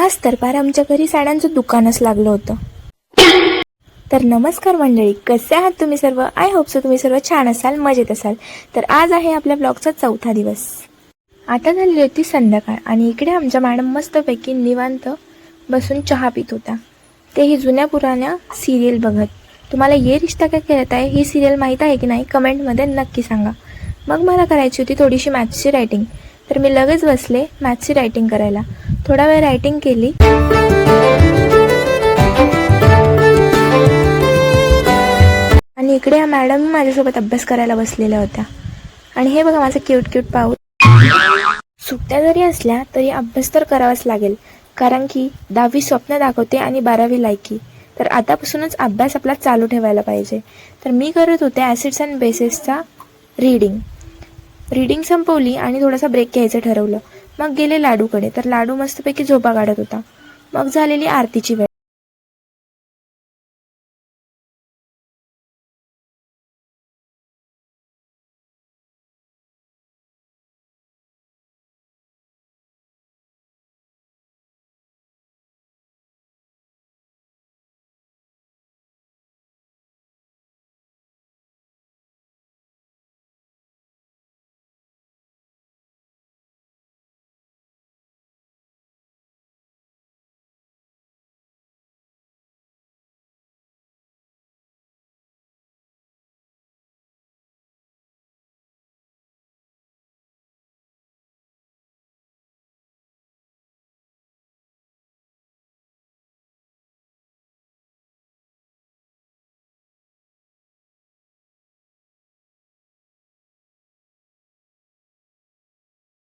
आज तर पार आमच्या घरी साड्यांचं दुकानच लागलं होतं. तर नमस्कार मंडळी, कसे आहात तुम्ही सर्व? आय होप सो तुम्ही सर्व छान असाल, मजेत असाल. तर आज आहे आपल्या ब्लॉगचा 4था दिवस. आता झालेली होती संध्याकाळ आणि इकडे आमच्या मॅडम मस्तपैकी निवांत बसून चहा पित होत्या, तेही जुन्या पुराण्या सिरियल बघत. तुम्हाला ये रिश्ता क्या कहता है ही सिरियल माहीत आहे की नाही कमेंटमध्ये नक्की सांगा. मग मला करायची होती थोडीशी मॅथ्सची रायटिंग, तर मी लगेच बसले मॅथ्सची रायटिंग करायला. थोडा वेळ रायटिंग केली आणि इकडे या मॅडम माझ्यासोबत अभ्यास करायला बसलेल्या होत्या. आणि हे बघा माझं क्यूट क्यूट पाऊल. सुट्ट्या जरी असल्या तरी अभ्यास तर करावाच लागेल, कारण की 10वी स्वप्न दाखवते आणि 12वी लायकी. तर आतापासूनच अभ्यास आपला चालू ठेवायला पाहिजे. तर मी करत होते ॲसिड्स अँड बेसेसचा रीडिंग संपवली आणि थोडासा ब्रेक घ्यायचं ठरवलं. मग गेले लाडूकडे, तर लाडू मस्तपैकी झोपा काढत होता. मग झालेली आरतीची वेळ.